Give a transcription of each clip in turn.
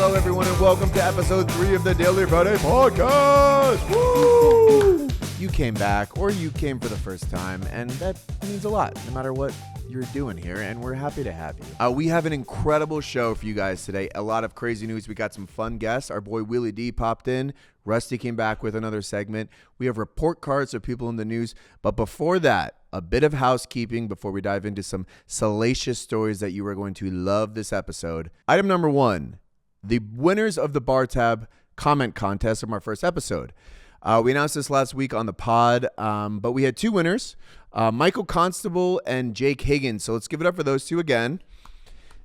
Hello, everyone, and welcome to episode 3 of the Daily Friday Podcast. Woo! You came back, or you came for the first time, and that means a lot, no matter what you're doing here, and we're happy to have you. We have an incredible show for you guys today. A lot of crazy news. We got some fun guests. Our boy Willy D popped in. Rusty came back with another segment. We have report cards of people in the news. But before that, a bit of housekeeping before we dive into some salacious stories that you are going to love this episode. Item number 1, the winners of the Bar Tab comment contest from our first episode. We announced this last week on the pod, but we had 2 winners, Michael Constable and Jake Higgins. So let's give it up for those 2 again.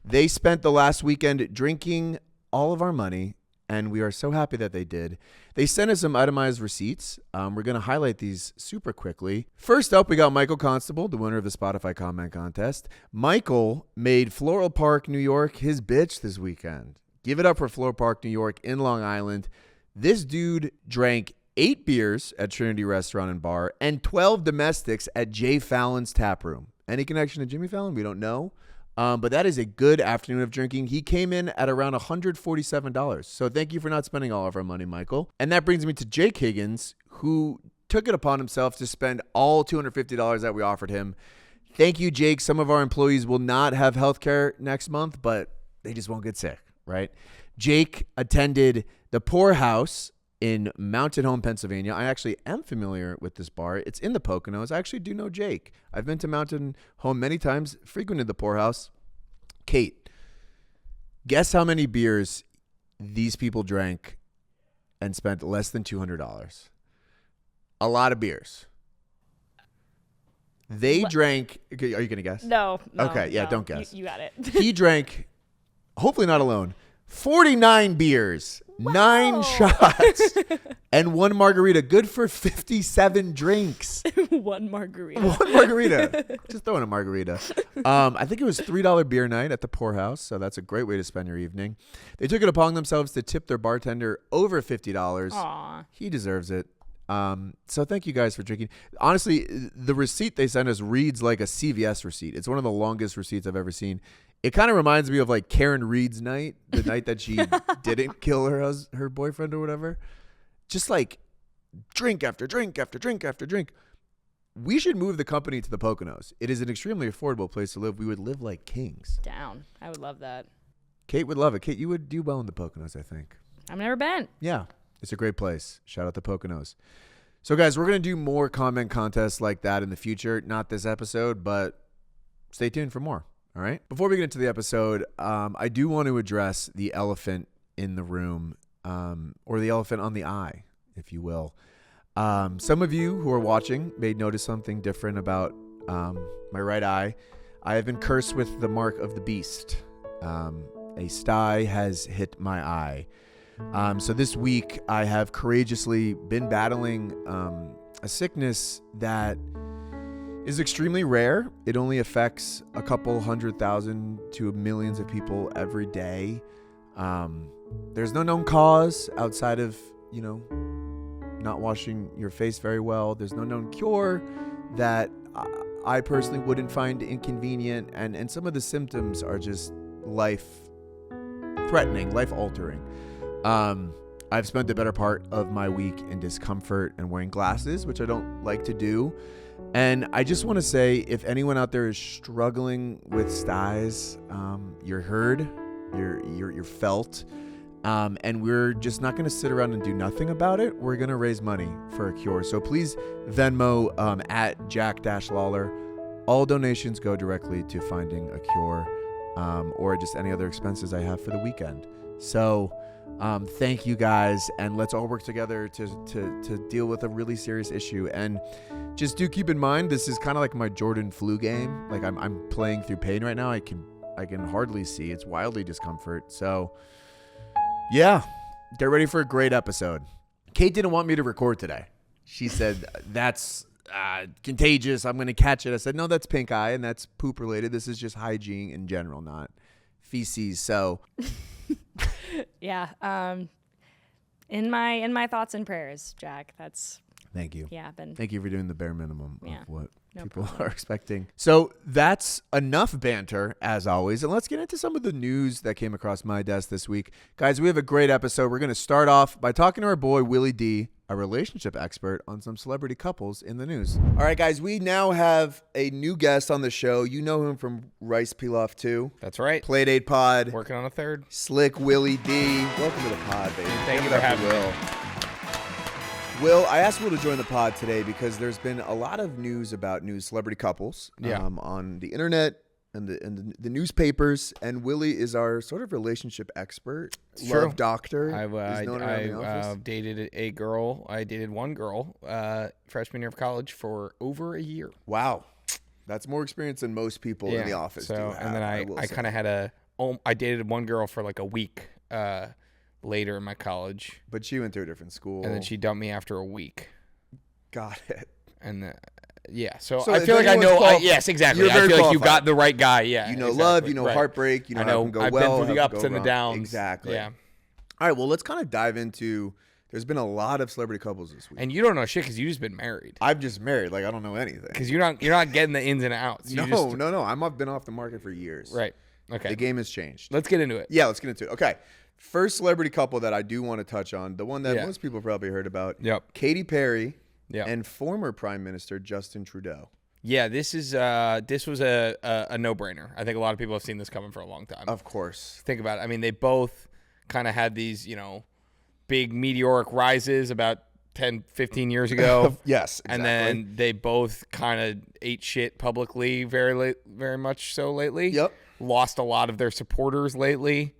They spent the last weekend drinking all of our money, and we are so happy that they did. They sent us some itemized receipts. We're going to highlight these super quickly. First up, we got Michael Constable, the winner of the Spotify comment contest. Michael made Floral Park, New York, his bitch this weekend. Give it up for Floral Park, New York in Long Island. This dude drank 8 beers at Trinity Restaurant and Bar and 12 domestics at Jay Fallon's Tap Room. Any connection to Jimmy Fallon? We don't know. But that is a good afternoon of drinking. He came in at around $147. So thank you for not spending all of our money, Michael. And that brings me to Jake Higgins, who took it upon himself to spend all $250 that we offered him. Thank you, Jake. Some of our employees will not have health care next month, but they just won't get sick, right? Jake attended the Pour House in Mountain Home, Pennsylvania. I actually am familiar with this bar. It's in the Poconos. I actually do know Jake. I've been to Mountain Home many times, frequented the Pour House. Kate, guess how many beers these people drank and spent less than $200? A lot of beers. They drank. Are you going to guess? No. Okay, yeah, don't guess. You got it. He drank, hopefully not alone, 49 beers. Wow. 9 shots and 1 margarita. Good for 57 drinks. 1 margarita. 1 margarita. Just throw in a margarita. I think it was $3 beer night at the Pour House, so that's a great way to spend your evening. They took it upon themselves to tip their bartender over $50. Aww. He deserves it. So thank you guys for drinking. Honestly, the receipt they sent us reads like a CVS receipt. It's one of the longest receipts I've ever seen. It kind of reminds me of like Karen Reed's night, the night that she didn't kill her boyfriend or whatever. Just like drink after drink after drink after drink. We should move the company to the Poconos. It is an extremely affordable place to live. We would live like kings. Down. I would love that. Kate would love it. Kate, you would do well in the Poconos, I think. I've never been. Yeah, it's a great place. Shout out the Poconos. So guys, we're going to do more comment contests like that in the future. Not this episode, but stay tuned for more. All right. Before we get into the episode, I do want to address the elephant in the room, or the elephant on the eye, if you will. Some of you who are watching may notice something different about my right eye. I have been cursed with the mark of the beast. A sty has hit my eye. So this week, I have courageously been battling a sickness that is extremely rare. It only affects a couple 100,000 to millions of people every day. There's no known cause outside of, not washing your face very well. There's no known cure that I personally wouldn't find inconvenient. And some of the symptoms are just life-threatening, life-altering. I've spent the better part of my week in discomfort and wearing glasses, which I don't like to do. And I just want to say, if anyone out there is struggling with styes, you're heard, you're felt, and we're just not going to sit around and do nothing about it. We're going to raise money for a cure. So please Venmo at Jack-Lawler. All donations go directly to finding a cure, or just any other expenses I have for the weekend. So thank you guys, and let's all work together to deal with a really serious issue. And just do keep in mind, this is kind of like my Jordan flu game. Like I'm playing through pain right now. I can hardly see. It's wildly discomfort. So yeah, get ready for a great episode. Kate didn't want me to record today. She said that's contagious. I'm going to catch it. I said, no, that's pink eye and that's poop related. This is just hygiene in general, not feces. So yeah. In my thoughts and prayers, Jack. That's Thank you. Yeah, been. Thank you for doing the bare minimum Yeah, of what no people problem. are expecting. So that's enough banter, as always. And let's get into some of the news that came across my desk this week. Guys, we have a great episode. We're going to start off by talking to our boy, Willy D, a relationship expert on some celebrity couples in the news. All right, guys, we now have a new guest on the show. You know him from Rice Pilaf 2. That's right. Playdate Pod. Working on a third. Slick Willy D. Welcome to the pod, baby. Thank Give you it for up having Will. Will, I asked Will to join the pod today because there's been a lot of news about new celebrity couples on the internet and the newspapers, and Willy is our sort of relationship expert, It's love true. doctor. I He's known around the office. dated a girl. I dated one girl freshman year of college for over a year. Wow. That's more experience than most people in the office do have, And then I kind of had I dated one girl for like a week later in my college. But she went to a different school. And then she dumped me after a week. Got it. And so So I if feel like I anyone's know. Yes, exactly. you're I very feel like you qualified. got the right guy. Yeah. You know exactly. love, you know Right. heartbreak, you know I how it know. can go I've well, been through the how it can ups go and the wrong. downs. Exactly. Yeah. All right, well, let's kind of dive into, there's been a lot of celebrity couples this week. And you don't know shit because you just been married. I'm just married. Like, I don't know anything. Because you're not getting the ins and outs. You No. I've been off the market for years. Right. Okay. The game has changed. Let's get into it. Yeah, let's get into it. Okay. First celebrity couple that I do want to touch on, the one that most people probably heard about. Yep. Katy Perry Yep. and former Prime Minister Justin Trudeau. Yeah, this was a no-brainer. I think a lot of people have seen this coming for a long time. Of course. Think about it. I mean, they both kind of had these, big meteoric rises about 10, 15 years ago. Yes, exactly. And then they both kind of ate shit publicly very much so lately. Yep. Lost a lot of their supporters lately.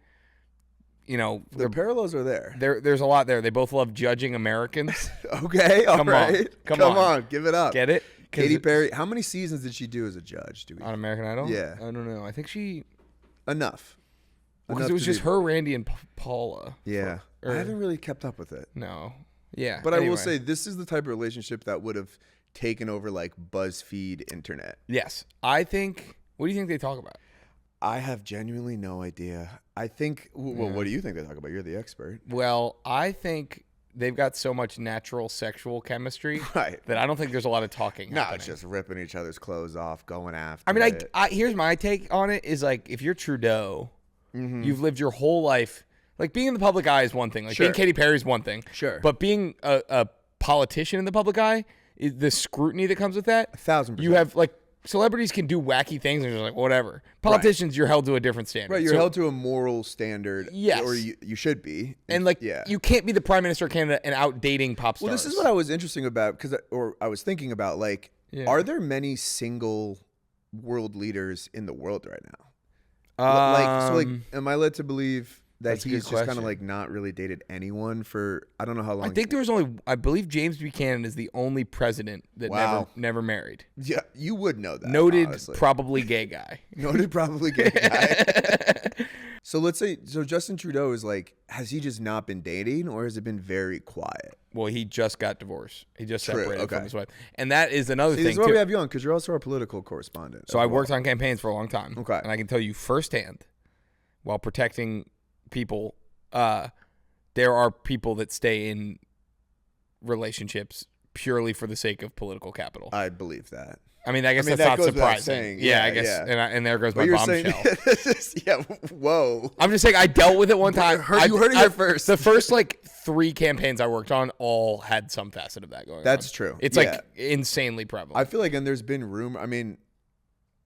The parallels are there. There's a lot there. They both love judging Americans. Okay, all right. Come Come on. on, give it up. Get it? Katy Perry, how many seasons did she do as a judge? On American Idol? Yeah. I don't know. I think she... Enough. Because it was just her, Randy, and Paula. Yeah. I haven't really kept up with it. No. Yeah. But I will anyway. say this is the type of relationship that would have taken over like BuzzFeed internet. Yes. I think... What do you think they talk about? I have genuinely no idea. I think... Well, what do you think they talk about? You're the expert. Well, I think they've got so much natural sexual chemistry Right. that I don't think there's a lot of talking No, happening. it's just ripping each other's clothes off, going after I mean, it. I here's my take on it is like, if you're Trudeau, you've lived your whole life... Like, being in the public eye is one thing. Like, Sure. being Katy Perry is one thing. Sure. But being a politician in the public eye, the scrutiny that comes with that... 1,000%. You have, like... Celebrities can do wacky things and you're like, whatever. Politicians, you're held to a different standard. Right, you're So- held to a moral standard. Yes. Or you should be. And like, yeah. you can't be the Prime Minister of Canada and out dating pop stars. Well, this is what I was interesting about I was thinking about, like, are there many single world leaders in the world right now? Am I led to believe that That's a good he's just kind question. of like not really dated anyone for I don't know how long? I think there was I believe James Buchanan is the only president that Wow. never married. Yeah, you would know that. Noted, honestly. probably gay guy. Noted, probably gay guy. So let's say, Justin Trudeau is like, has he just not been dating, or has it been very quiet? Well, he just got divorced. He just True, separated okay. from his wife, and that is another See, this thing is why too. we have you on, because you're also our political correspondent. So as I well. worked on campaigns for a long time. Okay. And I can tell you firsthand, while protecting people, there are people that stay in relationships purely for the sake of political capital. I believe that. I mean, I guess that that's not goes without surprising. saying. Yeah, Yeah, I guess. yeah. And there goes But my you're bombshell. saying, whoa. I'm just saying I dealt with it one time. You heard it here first. The first like 3 campaigns I worked on all had some facet of that going on. That's true. It's Yeah. like insanely prevalent. I feel like, and there's been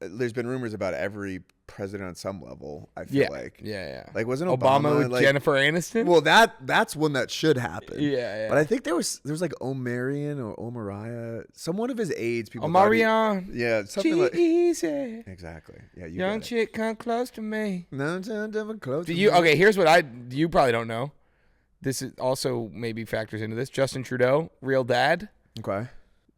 there's been rumors about every president on some level. I feel like. Yeah. Like, wasn't Obama Obama with like, Jennifer Aniston? Well, that's one that should happen. Yeah. But I think there was like Omarion or Omariah, some one of his aides. People. Omarion. Yeah, something like. Easy. Exactly. Yeah, you Young get it. chick, come close to me. No, close Do to you? me. Okay, here's what you probably don't know. This is also maybe factors into this. Justin Trudeau, real dad. Okay.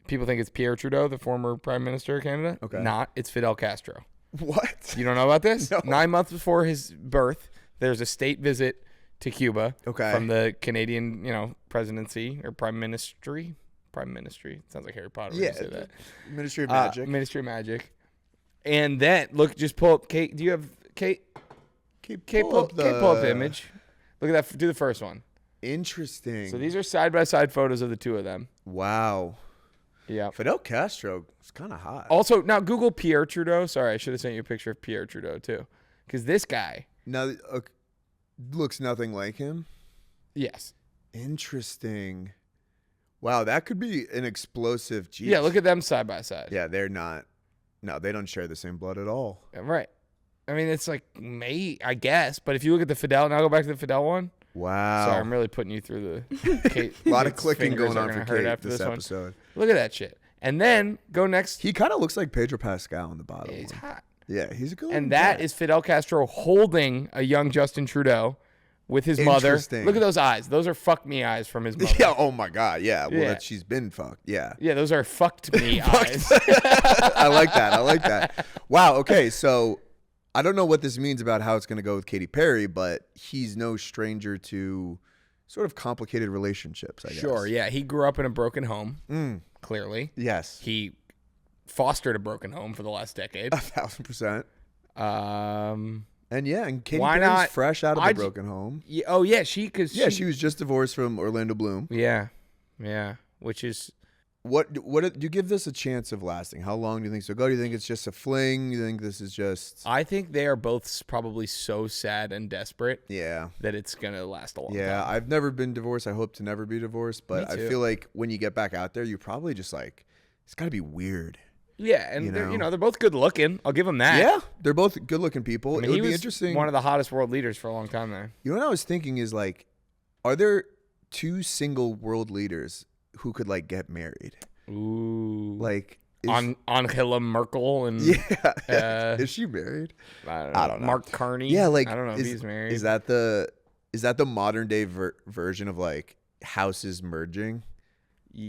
People think it's Pierre-Trudeau, the former Prime Minister of Canada. Okay. Not. It's Fidel Castro. What? You don't know about this? No. 9 months before his birth, there's a state visit to Cuba Okay. from the Canadian, presidency or prime ministry. Prime ministry. Sounds like Harry Potter when Yeah. you say that. Ministry of Magic. Ministry of Magic. And then just pull up Kate. Do you have Kate? Pull up the image. Look at that. Do the first one. Interesting. So these are side by side photos of the two of them. Wow. Yeah. Fidel Castro is kind of hot. Also, now Google Pierre Trudeau. Sorry, I should have sent you a picture of Pierre Trudeau too, because this guy. Now, looks nothing like him. Yes. Interesting. Wow, that could be an explosive. Jeez. Yeah, look at them side by side. Yeah, they're not. No, they don't share the same blood at all. Right. I mean, it's like I guess. But if you look at the Fidel, now go back to the Fidel one. Wow. Sorry, I'm really putting you through the. Kate, A lot of Kate's clicking fingers going are on gonna for hurt Kate after this one. episode. Look at that shit. And then go next. He kind of looks like Pedro Pascal on the bottom. Yeah, he's one. hot. Yeah, he's a good. And that is Fidel Castro holding a young Justin Trudeau with his mother. Interesting. Look at those eyes. Those are fuck me eyes from his mother. Yeah. Oh my God. Yeah. Well, Yeah. she's been fucked. Yeah. Yeah, those are fucked me eyes. I like that. I like that. Wow. Okay. So I don't know what this means about how it's going to go with Katy Perry, but he's no stranger to sort of complicated relationships, I guess. Sure, yeah. He grew up in a broken home, clearly. Yes. He fostered a broken home for the last decade. 1,000%. And Katy Why Perry's not? fresh out of a broken home. Yeah, oh, yeah, she was just divorced from Orlando Bloom. Yeah, which is... What do you give this a chance of lasting? How long do you think so? Do you think it's just a fling? Do you think this is just... I think they are both probably so sad and desperate Yeah. that it's going to last a long Yeah, time. I've never been divorced. I hope to never be divorced. But Me I too. feel like when you get back out there, you probably just like, it's got to be weird. Yeah, and they're both good looking. I'll give them that. Yeah, they're both good looking people. I mean, It would he be was interesting. one of the hottest world leaders for a long time there. You know what I was thinking is like, are there two single world leaders who could like get married? Ooh. Like Angela Merkel and is she married? I don't know. Mark Carney. Yeah, like I don't know if he's married. Is that the modern day version of like houses merging?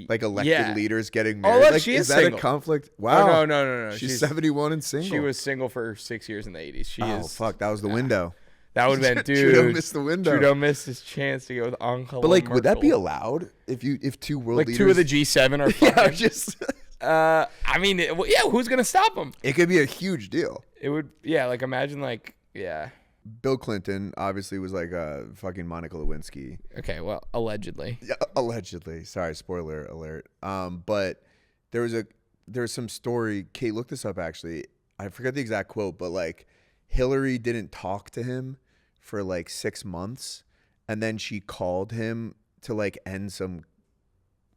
Like elected leaders getting married. look, like, she is that single. a conflict? Wow. Oh, no. She's 71 and single. She was single for 6 years in the 80s. She is. Fuck, that was the window. That would have been, dude. Trudeau missed the window. Trudeau missed his chance to go with Angela But like, Merkel. would that be allowed if two world like leaders? two of the G7 are fucking? Yeah, just. I mean, who's gonna stop them? It could be a huge deal. It would. Yeah, like imagine like Bill Clinton obviously was like a fucking Monica Lewinsky. Okay, well, allegedly. Yeah, allegedly. Sorry, spoiler alert. But there was some story. Kate, look this up actually. I forget the exact quote, but like Hillary didn't talk to him for like 6 months, and then she called him to like end some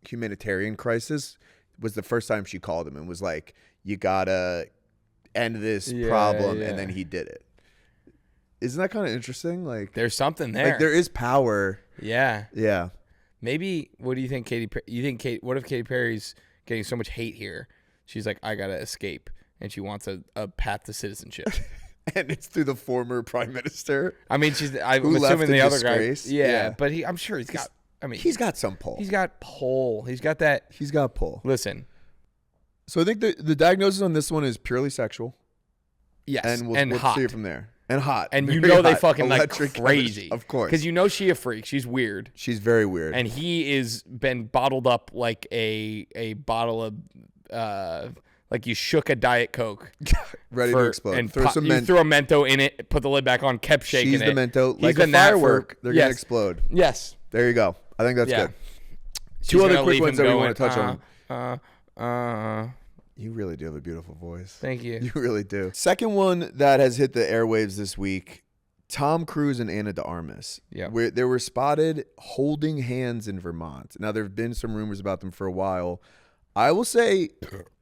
humanitarian crisis. It was the first time she called him and was like, "You gotta end this problem," and then he did it. Isn't that kind of interesting? Like, there's something there. Like, there is power. Yeah. Yeah. Maybe. What do you think, Katy? You think what if Katy Perry's getting so much hate here? She's like, I gotta escape, and she wants a path to citizenship. And it's through the former prime minister. I mean, I'm who left assuming in the other disgrace. guy. Yeah, but I'm sure he's got. I mean, he's got some pull. He's got pull. He's got that. He's got pull. Listen. So I think the diagnosis on this one is purely sexual. Yes, and we'll hot. see it from there. And hot. And Very you know they hot. fucking Electric like crazy. Of course. Because you know she a freak. She's weird. She's very weird. And he is been bottled up like a bottle of like you shook a Diet Coke. Ready to explode. And throw some you threw a Mento in it, put the lid back on, kept shaking She's it. the Mento. He's Like been a that firework, they're going to yes. explode. Yes. There you go. I think that's good. She's Two other gonna quick leave ones him that we going, want to touch on. You really do have a beautiful voice. Thank you. You really do. Second one that has hit the airwaves this week, Tom Cruise and Ana de Armas. Yeah. Where they were spotted holding hands in Vermont. Now, there have been some rumors about them for a while. I will say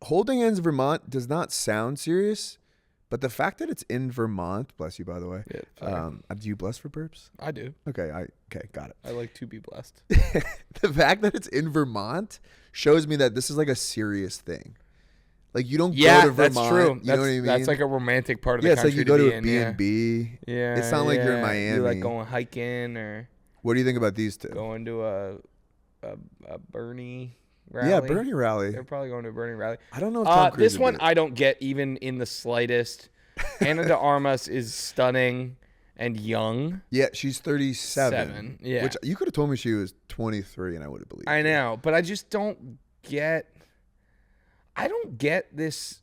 holding hands in Vermont does not sound serious, but the fact that it's in Vermont, bless you, by the way. Yeah, do you bless for burps? I do. Okay, got it. I like to be blessed. The fact that it's in Vermont shows me that this is like a serious thing. Like, you don't go to Vermont. That's true. You know what I mean? That's like a romantic part of the it's country. like you go to a in, B&B. Yeah. It's not like you're in Miami. You like going hiking or What do you think about these two? going to a Bernie rally. Yeah, Bernie rally. They're probably going to a Bernie rally. I don't know if Tom Cruise this would one do it. I don't get even in the slightest. Ana de Armas is stunning and young. Yeah, she's 37. Seven, yeah. Which you could have told me she was 23 and I would have believed. I know, but I just don't get this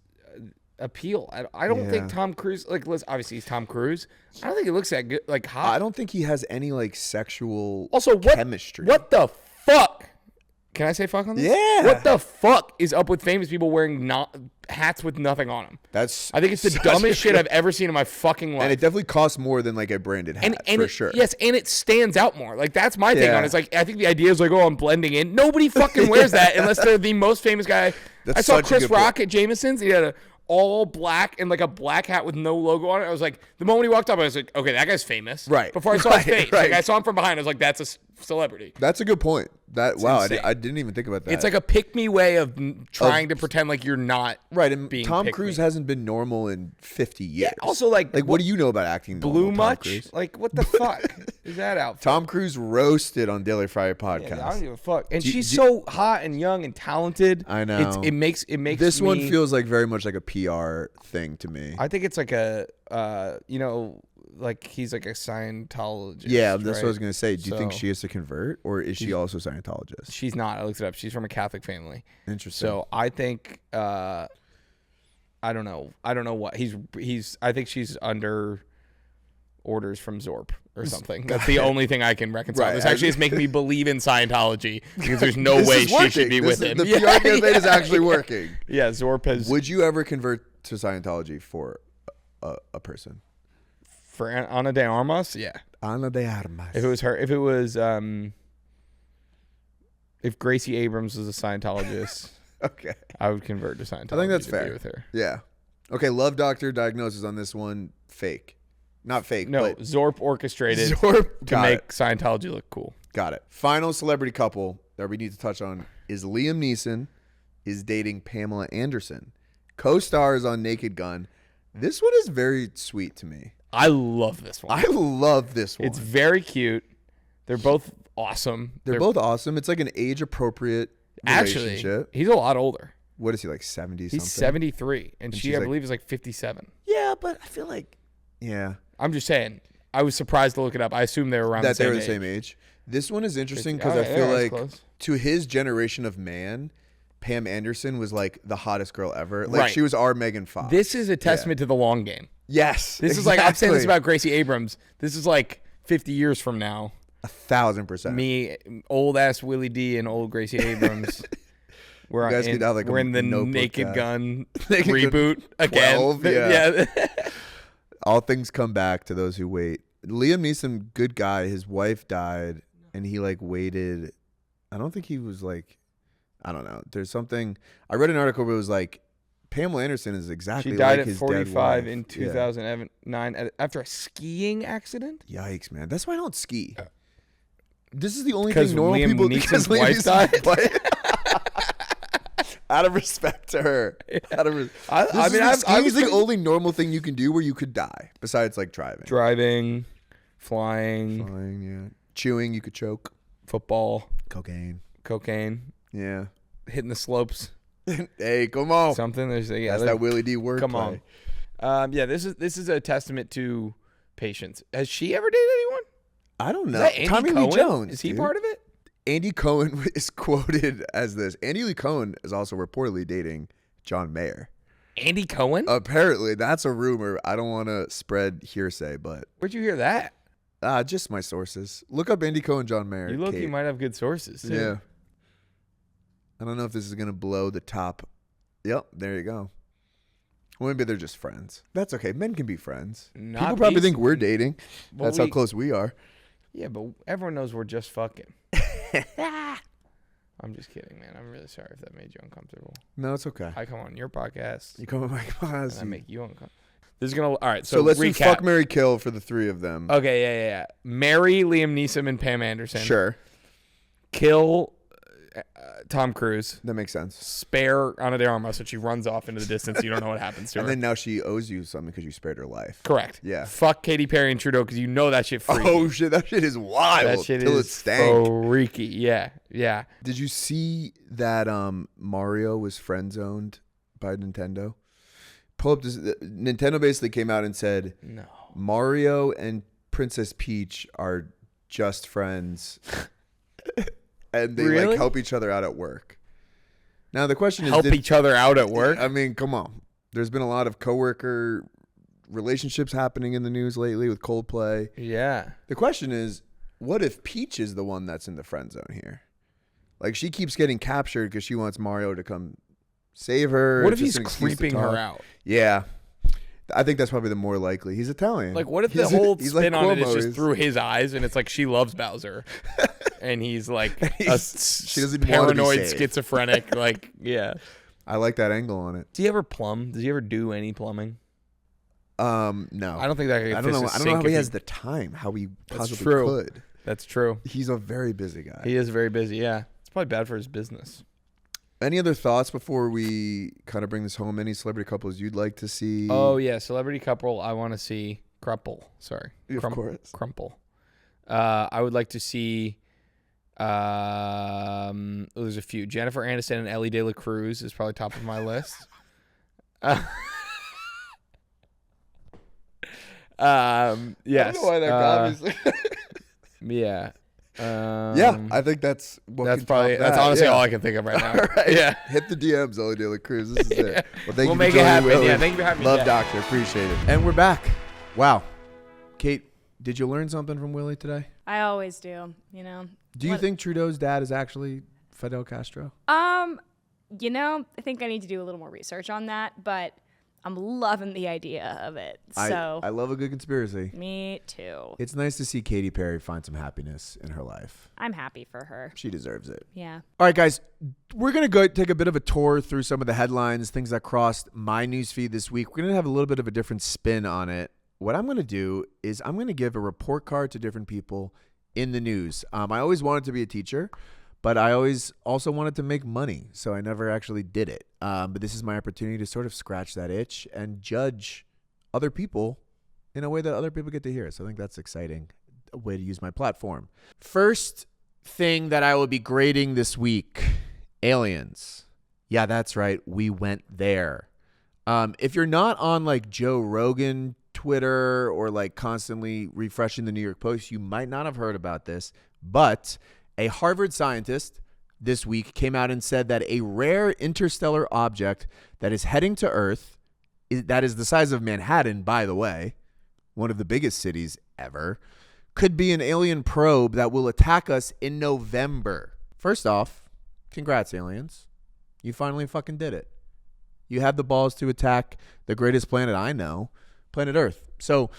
appeal. I don't think Tom Cruise, like, listen, obviously he's Tom Cruise. I don't think he looks that good, like, hot. I don't think he has any like sexual also, chemistry. What the fuck Can I say fuck on this? Yeah. What the fuck is up with famous people wearing hats with nothing on them? I think it's the dumbest shit I've ever seen in my fucking life. And it definitely costs more than like a branded hat, for sure. Yes, and it stands out more. Like, that's my thing on it. It's like, I think the idea is like, oh, I'm blending in. Nobody fucking wears that unless they're the most famous guy. I saw Chris Rock at Jameson's. He had a all black and like a black hat with no logo on it. I was like, the moment he walked up, I was like, okay, that guy's famous. Right. Before I saw his face. Like, I saw him from behind. I was like, that's a celebrity. That's a good point. Wow, I didn't even think about that. It's like a pick-me way of trying to pretend like you're not right. And being Tom Cruise hasn't been normal in 50 years. Yeah, also, like what do you know about acting? Blue much? Like, what the fuck is that outfit? Tom Cruise roasted on Daily Friday podcast. Yeah, I don't give a fuck. And she's so hot and young and talented. I know. It makes this one feels like very much like a PR thing to me. I think it's like a like he's like a Scientologist. Yeah, that's what I was gonna say. Do you think she has to convert, or is she also Scientologist? She's not. I looked it up. She's from a Catholic family. Interesting. So I think I don't know what he's. I think she's under orders from Zorp or something. That's the only thing I can reconcile. Right. This actually is making me believe in Scientology because there's no way she should be with him. The PR campaign is actually working. Yeah, Zorp has. Would you ever convert to Scientology for a person? For Ana de Armas? Yeah. Ana de Armas. If it was her, if Gracie Abrams was a Scientologist, okay, I would convert to Scientology. I think that's fair. Be with her. Yeah. Okay, Love Doctor diagnosis on this one, fake. Not fake. No, but Zorp orchestrated to make Scientology look cool. Got it. Final celebrity couple that we need to touch on is Liam Neeson is dating Pamela Anderson. Co-stars on Naked Gun. This one is very sweet to me. I love this one. I love this one. It's very cute. They're both awesome. They're both awesome. It's like an age-appropriate relationship. Actually, he's a lot older. What is he, like 70 something? He's 73, and she, I believe, is like 57. Yeah, but I feel like, yeah. I'm just saying. I was surprised to look it up. I assume they were around the same age. That they were the same age. This one is interesting because I feel like to his generation of man, Pam Anderson was like the hottest girl ever. Like she was our Megan Fox. This is a testament to the long game. Yes. This is like, I'm saying this about Gracie Abrams. This is like 50 years from now. 1,000%. Me, old ass Willy D and old Gracie Abrams. We're in the Naked Gun reboot again. 12, yeah. All things come back to those who wait. Liam Neeson, good guy. His wife died, and he like waited. I don't think he was like, I don't know. There's something. I read an article where it was like, Pamela Anderson is exactly like his dead wife. She died at 45 in 2009 after a skiing accident. Yikes, man. That's why I don't ski. This is the only thing normal Liam people do. Neeson's wife died. Out of respect to her. Skiing is the only normal thing you can do where you could die, besides like driving. Flying, yeah. Chewing, you could choke. Football. Cocaine. Yeah. Hitting the slopes. Hey, come on. Something. That's that Willy D word. Come on. Yeah, this is a testament to patience. Has she ever dated anyone? I don't know. Is that Tommy Lee Jones. Is he part of it? Andy Cohen is quoted as this. Andy Lee Cohen is also reportedly dating John Mayer. Andy Cohen? Apparently, that's a rumor. I don't want to spread hearsay, but where'd you hear that? Just my sources. Look up Andy Cohen, John Mayer. You might have good sources too. Yeah. I don't know if this is gonna blow the top. Yep, there you go. Well, maybe they're just friends. That's okay. Men can be friends. People probably think we're dating. That's how close we are. Yeah, but everyone knows we're just fucking. I'm just kidding, man. I'm really sorry if that made you uncomfortable. No, it's okay. I come on your podcast. You come on my podcast. And I make you uncomfortable. This is gonna. All right, so let's recap. do fuck, marry, kill for the three of them. Okay, yeah. Marry Liam Neeson and Pam Anderson. Sure. Kill Tom Cruise. That makes sense. Spare Ana de Armas so she runs off into the distance. You don't know what happens to her. And then now she owes you something because you spared her life. Correct. Yeah. Fuck Katy Perry and Trudeau because you know that shit freaky. Oh, shit. That shit is wild. That shit is freaky. Yeah. Did you see that Mario was friend-zoned by Nintendo? Pull up this. Nintendo basically came out and said, no, Mario and Princess Peach are just friends. And they like help each other out at work. Now the question is, help each other out at work? I mean, come on. There's been a lot of coworker relationships happening in the news lately with Coldplay. Yeah. The question is, what if Peach is the one that's in the friend zone here? Like, she keeps getting captured because she wants Mario to come save her. What if he's creeping her out? Yeah. I think that's probably the more likely. He's Italian. Like, what if the whole spin on it is just through his eyes, and it's like she loves Bowser, and he's like she doesn't paranoid schizophrenic. Like, yeah. I like that angle on it. Do you ever plumb? Does he ever do any plumbing? No. I don't think that. I don't know how he has the time. How he possibly could. That's true. He's a very busy guy. He is very busy. Yeah, it's probably bad for his business. Any other thoughts before we kind of bring this home? Any celebrity couples you'd like to see? Oh, yeah. Celebrity couple I want to see. Sorry. Of course. Crumple. I would like to see... there's a few. Jennifer Aniston and Ellie De La Cruz is probably top of my list. Yes. I don't know why that got me. Yeah. Yeah, I think that's that's honestly all I can think of right now. Right. Yeah, hit the DMs, Ellie De La Cruz. This is it. Well, we'll make it happen. Yeah, thank you for having me. Love Doctor, appreciate it. And we're back. Wow, Kate, did you learn something from Willy today? I always do. Do you think Trudeau's dad is actually Fidel Castro? I think I need to do a little more research on that, but I'm loving the idea of it. So I love a good conspiracy. Me too. It's nice to see Katy Perry find some happiness in her life. I'm happy for her. She deserves it. Yeah. All right, guys, we're going to go take a bit of a tour through some of the headlines, things that crossed my newsfeed this week. We're going to have a little bit of a different spin on it. What I'm going to do is I'm going to give a report card to different people in the news. I always wanted to be a teacher, but I always also wanted to make money, so I never actually did it. But this is my opportunity to sort of scratch that itch and judge other people in a way that other people get to hear. So I think that's exciting, a way to use my platform. First thing that I will be grading this week, aliens. Yeah, that's right. We went there. If you're not on like Joe Rogan Twitter or like constantly refreshing the New York Post, you might not have heard about this, but a Harvard scientist this week came out and said that a rare interstellar object that is heading to Earth, that is the size of Manhattan, by the way, one of the biggest cities ever, could be an alien probe that will attack us in November. First off, congrats, aliens. You finally fucking did it. You had the balls to attack the greatest planet I know, planet Earth. So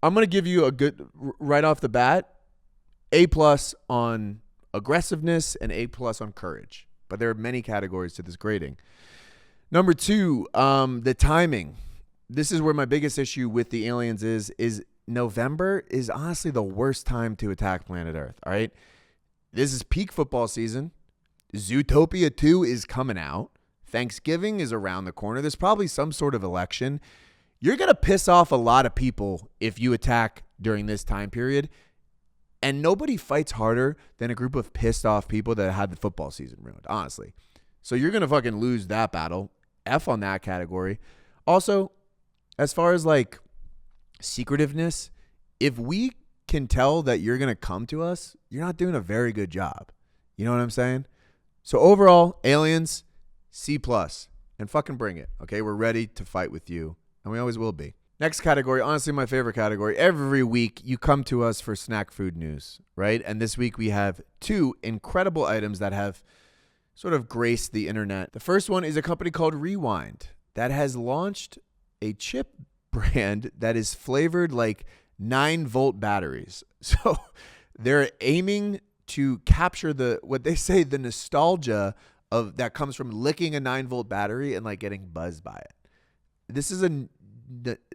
I'm going to give you a good, right off the bat, A+ on aggressiveness and A+ on courage. But there are many categories to this grading. Number 2, the timing. This is where my biggest issue with the aliens is November is honestly the worst time to attack planet Earth. All right. This is peak football season. Zootopia 2 is coming out. Thanksgiving is around the corner. There's probably some sort of election. You're going to piss off a lot of people if you attack during this time period. And nobody fights harder than a group of pissed off people that had the football season ruined, honestly. So you're going to fucking lose that battle. F on that category. Also, as far as like secretiveness, if we can tell that you're going to come to us, you're not doing a very good job. You know what I'm saying? So overall, aliens, C+. And fucking bring it. Okay, we're ready to fight with you. And we always will be. Next category, honestly my favorite category. Every week you come to us for snack food news, right? And this week we have 2 incredible items that have sort of graced the internet. The first one is a company called Rewind that has launched a chip brand that is flavored like 9-volt batteries. So they're aiming to capture what they say the nostalgia of that comes from licking a 9-volt battery and like getting buzzed by it. This is a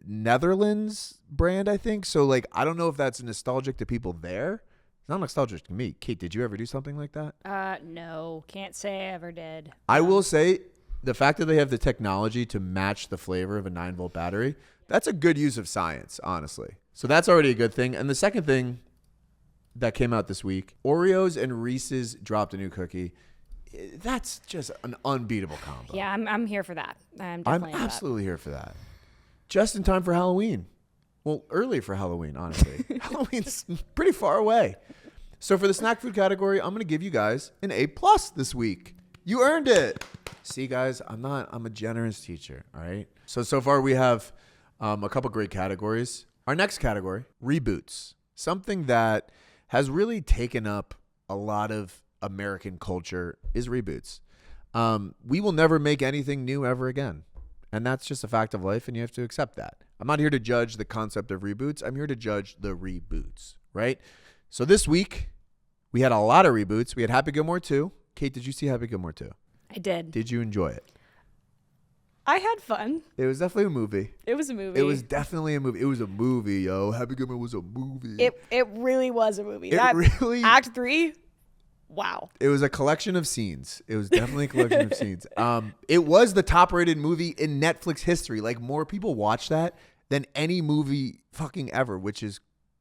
Netherlands brand, I think. So like, I don't know if that's nostalgic to people there. It's not nostalgic to me. Kate, did you ever do something like that? No, can't say I ever did. I will say the fact that they have the technology to match the flavor of a 9-volt battery, that's a good use of science, honestly. So that's already a good thing. And the second thing that came out this week, Oreos and Reese's dropped a new cookie. That's just an unbeatable combo. Yeah, I'm here for that. I'm absolutely here for that. Just in time for Halloween. Well, early for Halloween, honestly. Halloween's pretty far away. So for the snack food category, I'm going to give you guys an A+ this week. You earned it. See, guys, I'm a generous teacher, all right? So far we have a couple great categories. Our next category, reboots. Something that has really taken up a lot of American culture is reboots. We will never make anything new ever again. And that's just a fact of life, and you have to accept that. I'm not here to judge the concept of reboots. I'm here to judge the reboots, right? So this week, we had a lot of reboots. We had Happy Gilmore 2. Kate, did you see Happy Gilmore 2? I did. Did you enjoy it? I had fun. It was definitely a movie. It was a movie. It was definitely a movie. It was a movie, yo. Happy Gilmore was a movie. It really was a movie. Really. Act 3. Wow. It was a collection of scenes. It was definitely a collection of scenes. It was the top-rated movie in Netflix history. Like, more people watch that than any movie fucking ever, which is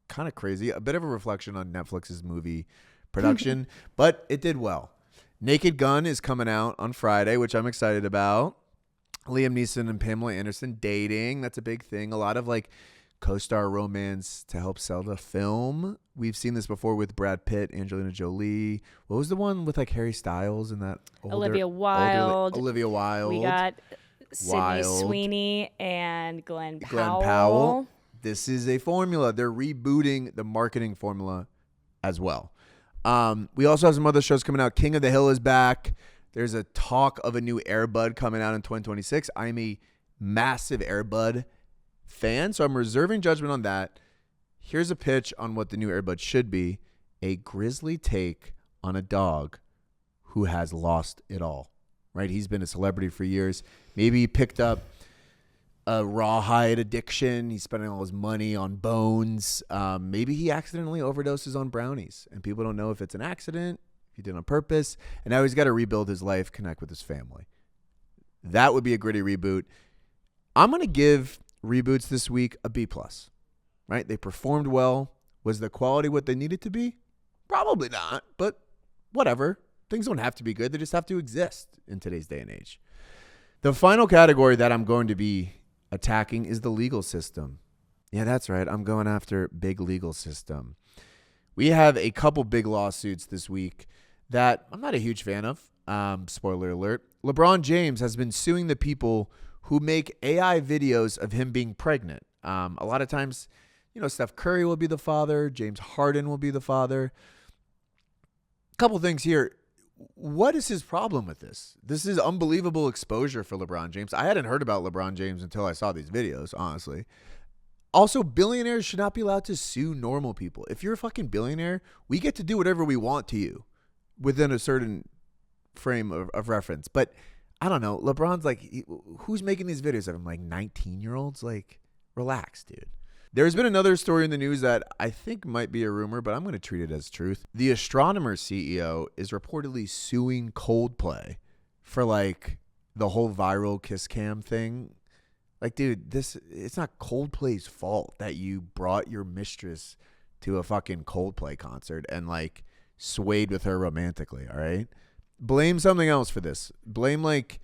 kind of crazy. A bit of a reflection on Netflix's movie production, but it did well. Naked Gun is coming out on Friday, which I'm excited about. Liam Neeson and Pamela Anderson dating. That's a big thing. A lot of like co-star romance to help sell the film. We've seen this before with Brad Pitt, Angelina Jolie. What was the one with like Harry Styles and that Olivia Wilde. Olivia Wilde. We got Sydney Sweeney and Glenn Powell. This is a formula. They're rebooting the marketing formula as well. We also have some other shows coming out. King of the Hill is back. There's a talk of a new Air Bud coming out in 2026. I'm a massive Air Bud fan, so I'm reserving judgment on that. Here's a pitch on what the new Air Bud should be: a grisly take on a dog who has lost it all. Right? He's been a celebrity for years. Maybe he picked up a rawhide addiction. He's spending all his money on bones. Maybe he accidentally overdoses on brownies, and people don't know if it's an accident, if he did it on purpose, and now he's got to rebuild his life, connect with his family. That would be a gritty reboot. I'm going to give reboots this week a B+. Right? They performed well. Was the quality what they needed to be? Probably not, but whatever. Things don't have to be good. They just have to exist in today's day and age. The final category that I'm going to be attacking is the legal system. Yeah, that's right. I'm going after big legal system. We have a couple big lawsuits this week that I'm not a huge fan of. Spoiler alert. LeBron James has been suing the people who make AI videos of him being pregnant. A lot of times, Steph Curry will be the father. James Harden will be the father. Couple things here. What is his problem with this? This is unbelievable exposure for LeBron James. I hadn't heard about LeBron James until I saw these videos, honestly. Also, billionaires should not be allowed to sue normal people. If you're a fucking billionaire, we get to do whatever we want to you within a certain frame of reference. But I don't know. LeBron's like, who's making these videos of him? Like 19-year-olds? Like, relax, dude. There's been another story in the news that I think might be a rumor, but I'm going to treat it as truth. The Astronomer CEO is reportedly suing Coldplay for like the whole viral kiss cam thing. Like, dude, it's not Coldplay's fault that you brought your mistress to a fucking Coldplay concert and like swayed with her romantically, all right? Blame something else for this. Blame like,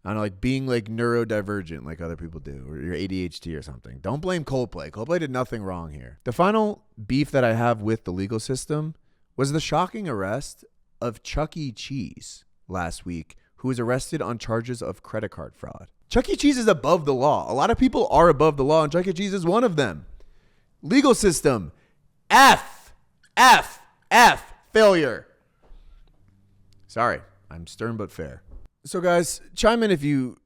I don't know, like being like neurodivergent like other people do, or your ADHD or something. Don't blame Coldplay. Coldplay did nothing wrong here. The final beef that I have with the legal system was the shocking arrest of Chuck E. Cheese last week, who was arrested on charges of credit card fraud. Chuck E. Cheese is above the law. A lot of people are above the law, and Chuck E. Cheese is one of them. Legal system, F, failure. Sorry, I'm stern but fair. So guys, chime in if you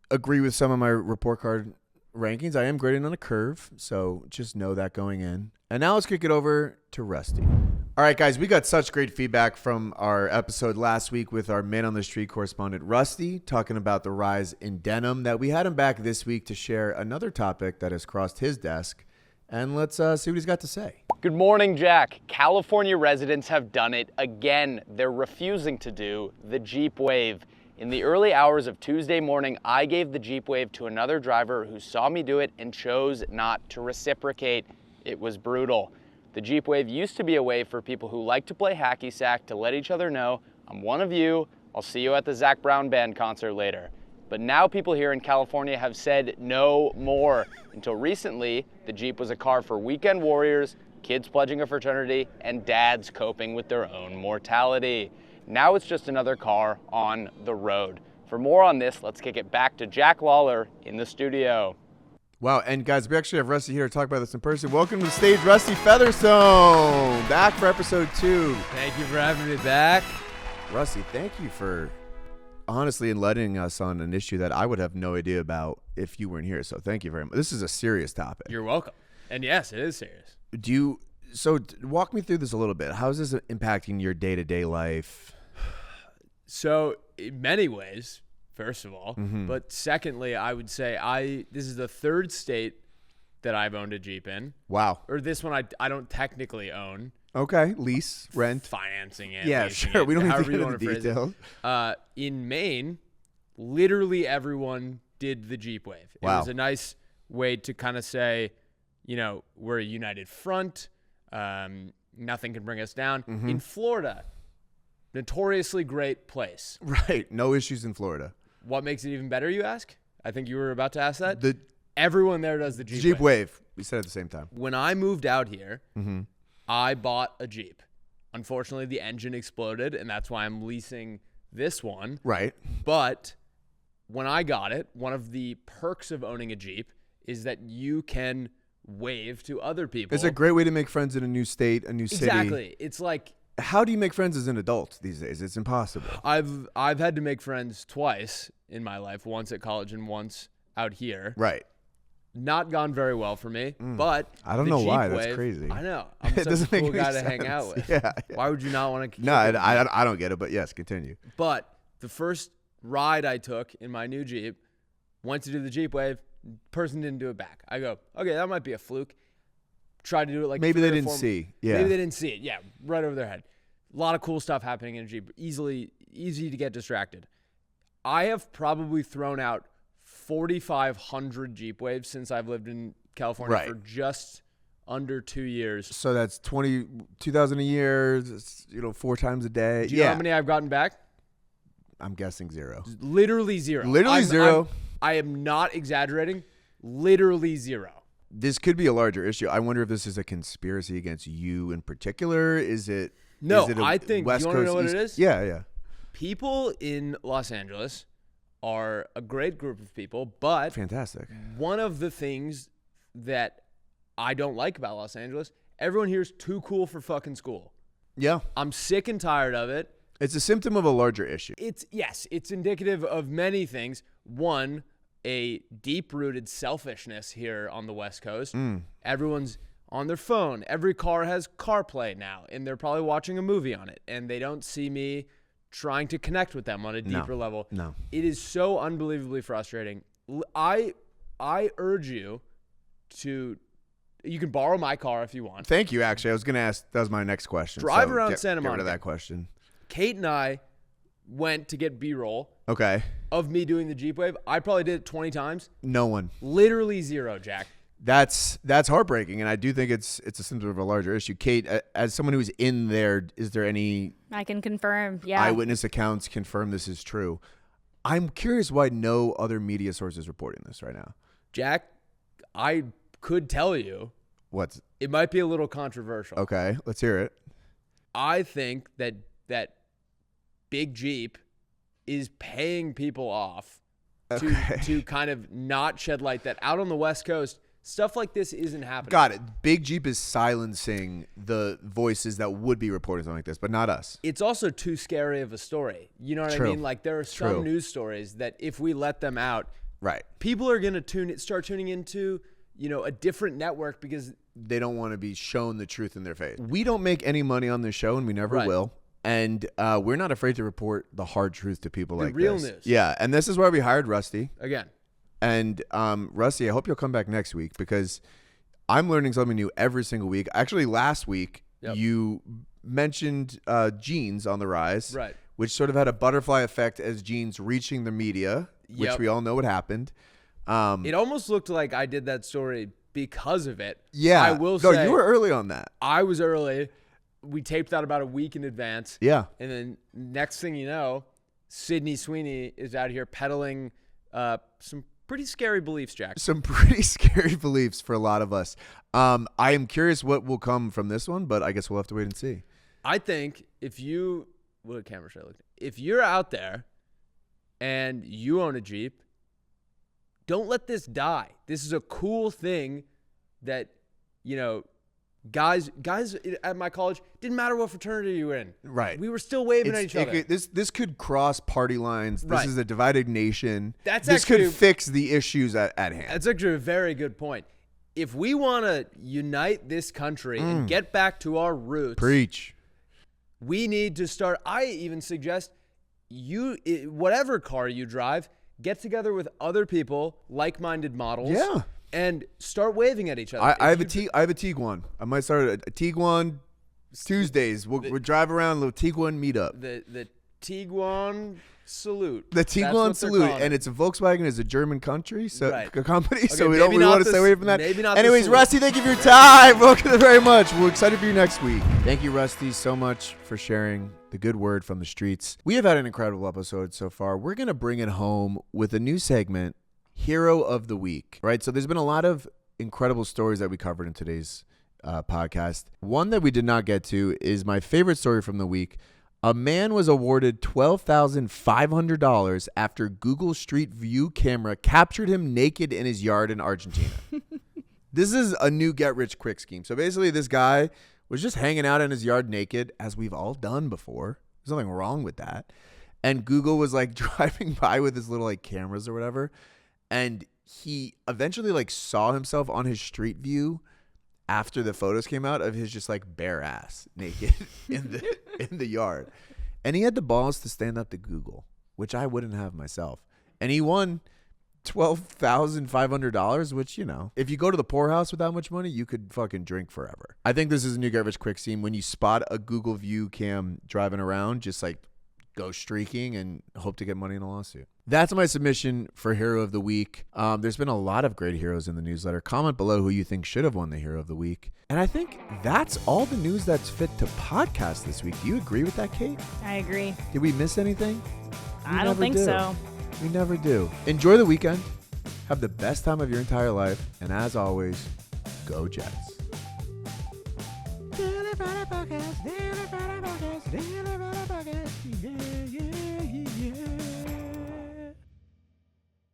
agree with some of my report card rankings. I am grading on a curve, so just know that going in. And now let's kick it over to Rusty. All right, guys, we got such great feedback from our episode last week with our Man on the Street correspondent, Rusty, talking about the rise in denim, that we had him back this week to share another topic that has crossed his desk. And let's see what he's got to say. Good morning, Jack. California residents have done it again. They're refusing to do the Jeep Wave. In the early hours of Tuesday morning, I gave the Jeep Wave to another driver who saw me do it and chose not to reciprocate. It was brutal. The Jeep Wave used to be a way for people who like to play hacky sack to let each other know, I'm one of you, I'll see you at the Zac Brown Band concert later. But now people here in California have said no more. Until recently, the Jeep was a car for weekend warriors, kids pledging a fraternity, and dads coping with their own mortality. Now it's just another car on the road. For more on this, let's kick it back to Jack Lawler in the studio. Wow, and guys, we actually have Rusty here to talk about this in person. Welcome to the stage, Rusty Featherstone, back for episode 2. Thank you for having me back. Rusty, thank you for honestly enlightening us on an issue that I would have no idea about if you weren't here. So thank you very much. This is a serious topic. You're welcome. And yes, it is serious. Walk me through this a little bit. How is this impacting your day-to-day life? So in many ways, first of all, but secondly, I would say this is the third state that I've owned a Jeep in. Wow. Or this one I don't technically own. Okay. Lease, rent. Financing it. Yeah, sure. We don't need to get into the details. In Maine, literally everyone did the Jeep Wave. It was a nice way to kind of say, we're a united front. Nothing can bring us down. In Florida, notoriously great place. Right. No issues in Florida. What makes it even better, you ask? I think you were about to ask that. Everyone there does the Jeep Wave. We said at the same time. When I moved out here, I bought a Jeep. Unfortunately, the engine exploded, and that's why I'm leasing this one. Right. But when I got it, one of the perks of owning a Jeep is that you can wave to other people. It's a great way to make friends in a new state, a new city. Exactly. It's like, how do you make friends as an adult these days? It's impossible. I've had to make friends twice in my life, once at college and once out here. Right. Not gone very well for me, but I don't know Jeep why. Wave, that's crazy. I know. I'm such a cool guy to hang out with. Yeah. Why would you not want to? No, I don't get it, but yes, continue. But the first ride I took in my new Jeep, went to do the Jeep Wave, person didn't do it back. I go, okay, that might be a fluke. Tried to do it like maybe they didn't see. Yeah. Maybe they didn't see it. Yeah, right over their head. A lot of cool stuff happening in a Jeep. Easy to get distracted. I have probably thrown out 4,500 Jeep Waves since I've lived in California for just under 2 years. So that's 2,000 a year, 4 times a day. Do you know how many I've gotten back? I'm guessing 0. Literally 0. Literally 0. I am not exaggerating. Literally 0. This could be a larger issue. I wonder if this is a conspiracy against you in particular. Is it? No, is it I think. West You want to know Coast, what it East? is? Yeah. People in Los Angeles are a great group of people, but fantastic. One of the things that I don't like about Los Angeles, everyone here is too cool for fucking school. Yeah. I'm sick and tired of it. It's a symptom of a larger issue. It's indicative of many things. One, a deep-rooted selfishness here on the West Coast. Everyone's on their phone. Every car has CarPlay now, and they're probably watching a movie on it, and they don't see me trying to connect with them on a deeper level. No. It is so unbelievably frustrating. I urge you to, you can borrow my car if you want. Thank you, actually. I was going to ask, that was my next question. Drive around Santa Monica. Get rid of that question. Kate and I went to get B-roll. Okay. Of me doing the Jeep Wave. I probably did it 20 times. No one. Literally 0, Jack. That's heartbreaking, and I do think it's a symptom of a larger issue. Kate, as someone who's in there, is there any I can confirm, yeah. eyewitness accounts confirm this is true? I'm curious why no other media source is reporting this right now. Jack, I could tell you. It might be a little controversial. Okay, let's hear it. I think that Big Jeep is paying people off to kind of not shed light that out on the West Coast, stuff like this isn't happening. Got it. Big Jeep is silencing the voices that would be reporting something like this, but not us. It's also too scary of a story. You know what I mean? Like, there are some news stories that if we let them out, right, people are going to start tuning into, a different network because they don't want to be shown the truth in their face. We don't make any money on this show, and we never will. And we're not afraid to report the hard truth to people like real this. News. Yeah, and this is why we hired Rusty. Again. And Rusty, I hope you'll come back next week because I'm learning something new every single week. Actually, last week, you mentioned jeans on the rise, right? Which sort of had a butterfly effect as jeans reaching the media, which we all know what happened. It almost looked like I did that story because of it. Yeah. I will say. No, you were early on that. I was early. We taped that about a week in advance. Yeah. And then next thing you know, Sydney Sweeney is out here peddling some pretty scary beliefs, Jack. Some pretty scary beliefs for a lot of us. I am curious what will come from this one, but I guess we'll have to wait and see. I think if you, what camera should I look at? If you're out there and you own a Jeep, don't let this die. This is a cool thing that, Guys at my college, didn't matter what fraternity you were in. Right. We were still waving at each other. This could cross party lines. This is a divided nation. This actually, could fix the issues at hand. That's actually a very good point. If we want to unite this country and get back to our roots, preach. We need to start. I even suggest whatever car you drive, get together with other people, like-minded models. Yeah. And start waving at each other. I have a Tiguan. I might start a Tiguan Tuesdays. We'll drive around a little Tiguan meetup. The Tiguan salute. The Tiguan salute, and it's a Volkswagen. It's a German country, so a company. Okay, so we want to stay away from that. Maybe not. Anyways, Rusty, thank you for your time. Welcome very much. We're excited for you next week. Thank you, Rusty, so much for sharing the good word from the streets. We have had an incredible episode so far. We're gonna bring it home with a new segment. Hero of the Week, right? So there's been a lot of incredible stories that we covered in today's podcast. One that we did not get to is my favorite story from the week. A man was awarded $12,500 after Google Street View camera captured him naked in his yard in Argentina. This is a new get-rich-quick scheme. So basically this guy was just hanging out in his yard naked, as we've all done before. There's nothing wrong with that. And Google was like driving by with his little like cameras or whatever. And he eventually like saw himself on his street view after the photos came out of his just like bare ass naked in the yard. And he had the balls to stand up to Google, which I wouldn't have myself. And he won $12,500, which, you know, if you go to the poorhouse with that much money, you could fucking drink forever. I think this is a new get rich quick scheme. When you spot a Google View cam driving around, just like go streaking and hope to get money in a lawsuit. That's my submission for Hero of the Week. There's been a lot of great heroes in the newsletter. Comment below who you think should have won the Hero of the Week. And I think that's all the news that's fit to podcast this week. Do you agree with that, Kate? I agree. Did we miss anything? I don't think so. We never do. Enjoy the weekend. Have the best time of your entire life. And as always, go Jets. Daily Friday Podcast, Daily Friday Podcast, Daily